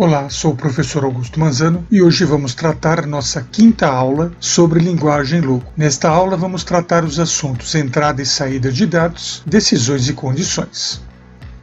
Olá, sou o professor Augusto Manzano e hoje vamos tratar nossa quinta aula sobre linguagem logo. Nesta aula vamos tratar os assuntos entrada e saída de dados, decisões e condições.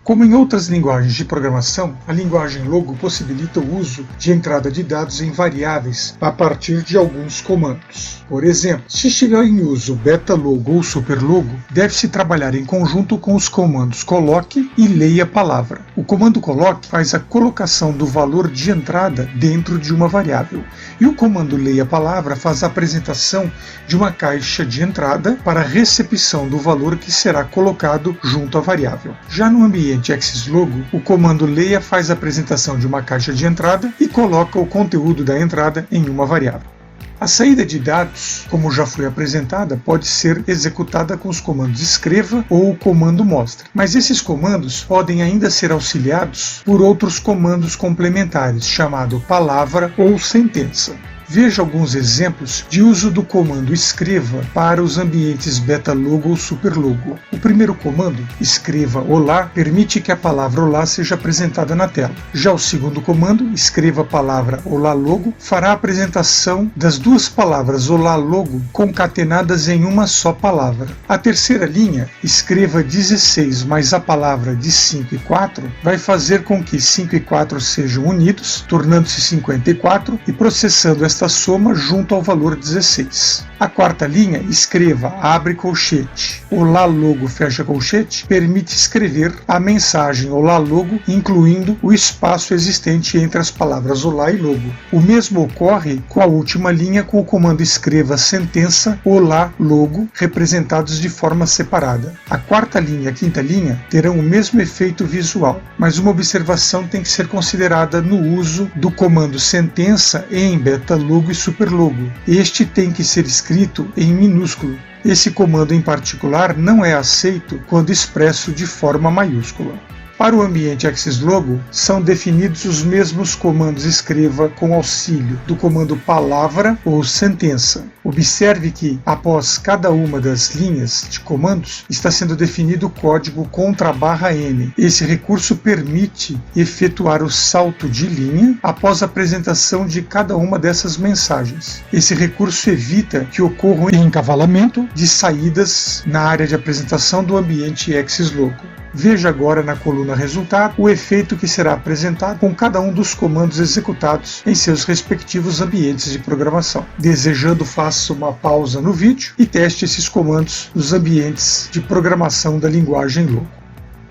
Como em outras linguagens de programação, a linguagem logo possibilita o uso de entrada de dados em variáveis a partir de alguns comandos. Por exemplo, se estiver em uso betalogo ou superlogo, deve-se trabalhar em conjunto com os comandos coloque e leia palavra. O comando coloque faz a colocação do valor de entrada dentro de uma variável, e o comando leia palavra faz a apresentação de uma caixa de entrada para a recepção do valor que será colocado junto à variável. Já no ambiente XSLogo, o comando leia faz a apresentação de uma caixa de entrada e coloca o conteúdo da entrada em uma variável. A saída de dados, como já foi apresentada, pode ser executada com os comandos escreva ou o comando mostre, mas esses comandos podem ainda ser auxiliados por outros comandos complementares, chamado palavra ou sentença. Veja alguns exemplos de uso do comando escreva para os ambientes betalogo ou superlogo. O primeiro comando, escreva olá, permite que a palavra olá seja apresentada na tela. Já o segundo comando, escreva a palavra olá logo, fará a apresentação das duas palavras olá logo concatenadas em uma só palavra. A terceira linha, escreva 16 mais a palavra de 5 e 4, vai fazer com que 5 e 4 sejam unidos, tornando-se 54 e processando esta soma junto ao valor 16. A quarta linha, escreva abre colchete, olá logo fecha colchete, permite escrever a mensagem olá logo, incluindo o espaço existente entre as palavras olá e logo. O mesmo ocorre com a última linha com o comando escreva sentença olá logo, representados de forma separada. A quarta linha e a quinta linha terão o mesmo efeito visual, mas uma observação tem que ser considerada no uso do comando sentença em betalogo e superlogo. Este tem que ser escrito em minúsculo. Esse comando em particular não é aceito quando expresso de forma maiúscula. Para o ambiente XSLogo, são definidos os mesmos comandos escreva com auxílio do comando palavra ou sentença. Observe que, após cada uma das linhas de comandos, está sendo definido o código *N. Esse recurso permite efetuar o salto de linha após a apresentação de cada uma dessas mensagens. Esse recurso evita que ocorra um encavalamento de saídas na área de apresentação do ambiente XSLogo. Veja agora na coluna resultado o efeito que será apresentado com cada um dos comandos executados em seus respectivos ambientes de programação. Desejando, faça uma pausa no vídeo e teste esses comandos nos ambientes de programação da linguagem logo.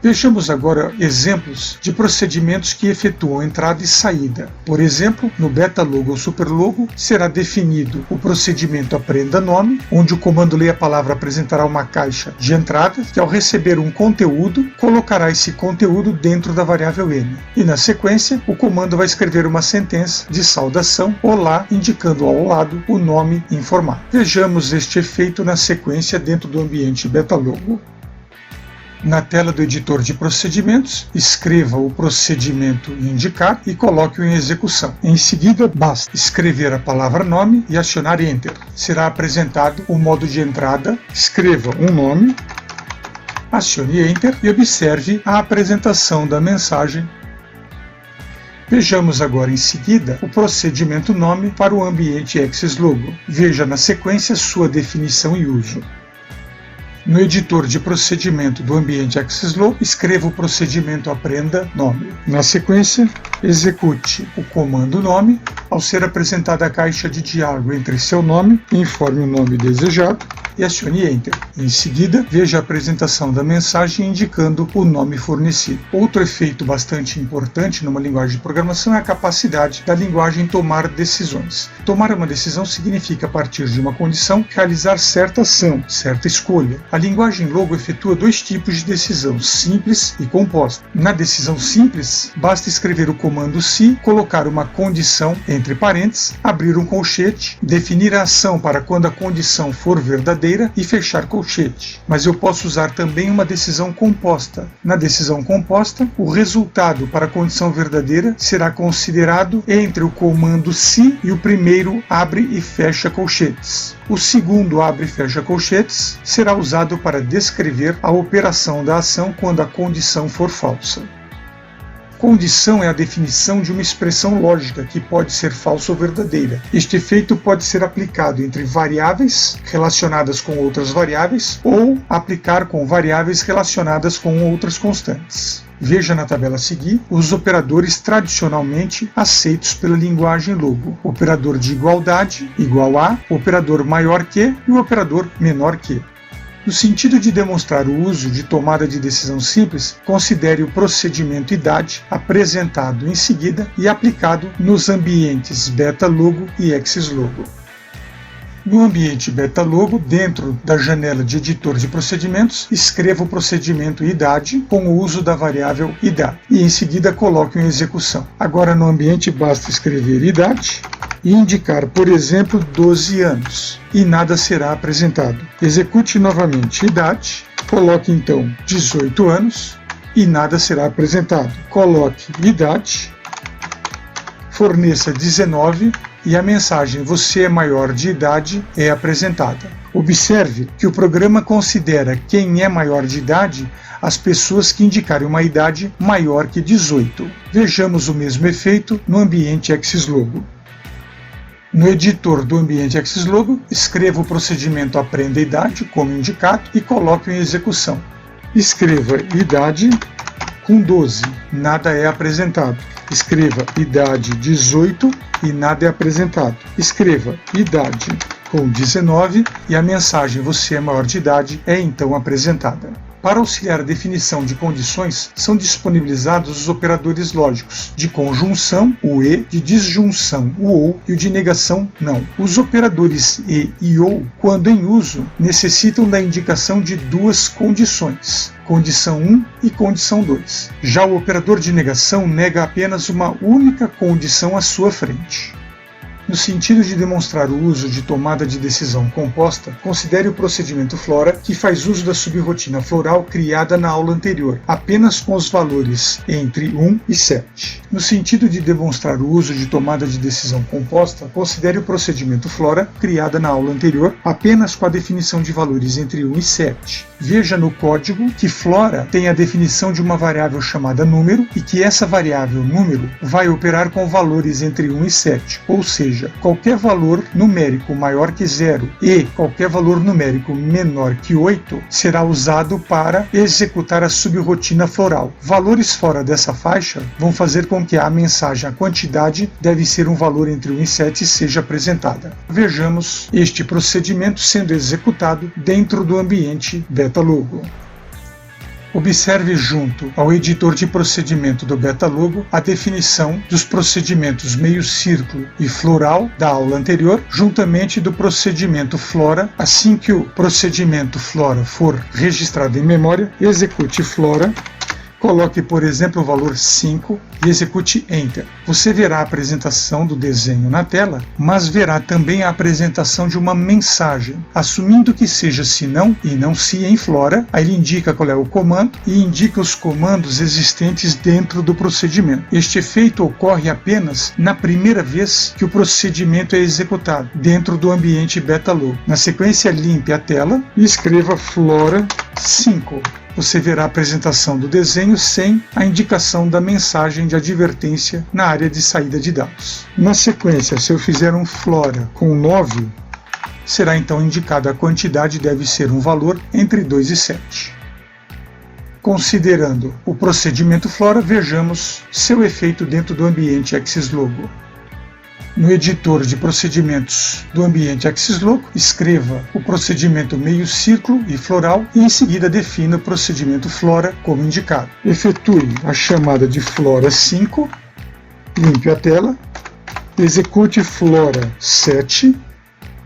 Vejamos agora exemplos de procedimentos que efetuam entrada e saída. Por exemplo, no betalogo ou superlogo será definido o procedimento aprenda nome, onde o comando leia a palavra apresentará uma caixa de entrada que, ao receber um conteúdo, colocará esse conteúdo dentro da variável n. E na sequência, o comando vai escrever uma sentença de saudação olá, indicando ao lado o nome informado. Vejamos este efeito na sequência dentro do ambiente betalogo. Na tela do editor de procedimentos, escreva o procedimento indicar e coloque-o em execução. Em seguida, basta escrever a palavra nome e acionar Enter. Será apresentado o modo de entrada, escreva um nome, acione Enter e observe a apresentação da mensagem. Vejamos agora em seguida o procedimento nome para o ambiente XSLogo. Veja na sequência sua definição e uso. No editor de procedimento do ambiente XSLogo, escreva o procedimento aprenda nome. Na sequência, execute o comando nome. Ao ser apresentada a caixa de diálogo entre seu nome, informe o nome desejado e acione Enter. Em seguida, veja a apresentação da mensagem indicando o nome fornecido. Outro efeito bastante importante numa linguagem de programação é a capacidade da linguagem tomar decisões. Tomar uma decisão significa, a partir de uma condição, realizar certa ação, certa escolha. A linguagem logo efetua dois tipos de decisão, simples e composta. Na decisão simples, basta escrever o comando se, colocar uma condição entre parênteses, abrir um colchete, definir a ação para quando a condição for verdadeira e fechar colchete. Mas eu posso usar também uma decisão composta. Na decisão composta, o resultado para a condição verdadeira será considerado entre o comando se e o primeiro abre e fecha colchetes. O segundo abre e fecha colchetes será usado para descrever a operação da ação quando a condição for falsa. Condição é a definição de uma expressão lógica que pode ser falsa ou verdadeira. Este efeito pode ser aplicado entre variáveis relacionadas com outras variáveis ou aplicar com variáveis relacionadas com outras constantes. Veja na tabela a seguir os operadores tradicionalmente aceitos pela linguagem Logo: operador de igualdade, igual a, operador maior que e o operador menor que. No sentido de demonstrar o uso de tomada de decisão simples, considere o procedimento idade apresentado em seguida e aplicado nos ambientes beta-logo e exis-logo. No ambiente beta-logo, dentro da janela de editor de procedimentos, escreva o procedimento idade com o uso da variável idade e em seguida coloque em execução. Agora no ambiente basta escrever idade e indicar, por exemplo, 12 anos e nada será apresentado. Execute novamente idade, coloque então 18 anos e nada será apresentado. Coloque idade, forneça 19 e a mensagem "Você é maior de idade" é apresentada. Observe que o programa considera quem é maior de idade as pessoas que indicarem uma idade maior que 18. Vejamos o mesmo efeito no ambiente exis-logo. No editor do ambiente exis-logo, escreva o procedimento aprenda idade como indicado e coloque em execução. Escreva idade com 12, nada é apresentado. Escreva idade 18 e nada é apresentado. Escreva idade com 19 e a mensagem "Você é maior de idade" é então apresentada. Para auxiliar a definição de condições, são disponibilizados os operadores lógicos de conjunção, o e, de disjunção, o ou, e o de negação, não. Os operadores e ou, quando em uso, necessitam da indicação de duas condições: condição 1 e condição 2. Já o operador de negação nega apenas uma única condição à sua frente. No sentido de demonstrar o uso de tomada de decisão composta, considere o procedimento Flora, que faz uso da subrotina floral criada na aula anterior, apenas com os valores entre 1 e 7. No sentido de demonstrar o uso de tomada de decisão composta, considere o procedimento Flora, criada na aula anterior, apenas com a definição de valores entre 1 e 7. Veja no código que Flora tem a definição de uma variável chamada número e que essa variável número vai operar com valores entre 1 e 7, ou seja, qualquer valor numérico maior que 0 e qualquer valor numérico menor que 8 será usado para executar a subrotina floral. Valores fora dessa faixa vão fazer com que a mensagem "a quantidade deve ser um valor entre 1 e 7" seja apresentada. Vejamos este procedimento sendo executado dentro do ambiente beta-logo. Observe junto ao editor de procedimento do beta-logo a definição dos procedimentos meio-círculo e floral da aula anterior, juntamente do procedimento Flora. Assim que o procedimento Flora for registrado em memória, execute Flora, coloque, por exemplo, o valor 5 e execute Enter. Você verá a apresentação do desenho na tela, mas verá também a apresentação de uma mensagem. Assumindo que seja se não e não se em Flora, aí ele indica qual é o comando e indica os comandos existentes dentro do procedimento. Este efeito ocorre apenas na primeira vez que o procedimento é executado, dentro do ambiente beta-logo. Na sequência, limpe a tela e escreva Flora 5. Você verá a apresentação do desenho sem a indicação da mensagem de advertência na área de saída de dados. Na sequência, se eu fizer um Flora com 9, será então indicada a quantidade deve ser um valor entre 2 e 7. Considerando o procedimento Flora, vejamos seu efeito dentro do ambiente exis-logo. No editor de procedimentos do ambiente exis-logo, escreva o procedimento meio-círculo e floral e em seguida defina o procedimento Flora como indicado. Efetue a chamada de Flora 5, limpe a tela, execute Flora 7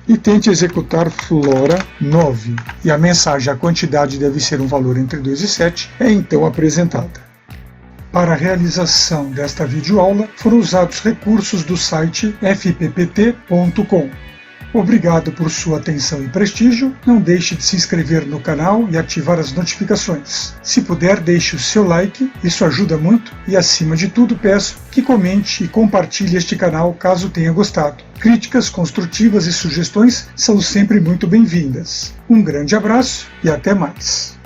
e tente executar Flora 9. E a mensagem "a quantidade deve ser um valor entre 2 e 7" é então apresentada. Para a realização desta videoaula foram usados recursos do site fppt.com. Obrigado por sua atenção e prestígio. Não deixe de se inscrever no canal e ativar as notificações. Se puder, deixe o seu like, isso ajuda muito e, acima de tudo, peço que comente e compartilhe este canal caso tenha gostado. Críticas construtivas e sugestões são sempre muito bem-vindas. Um grande abraço e até mais.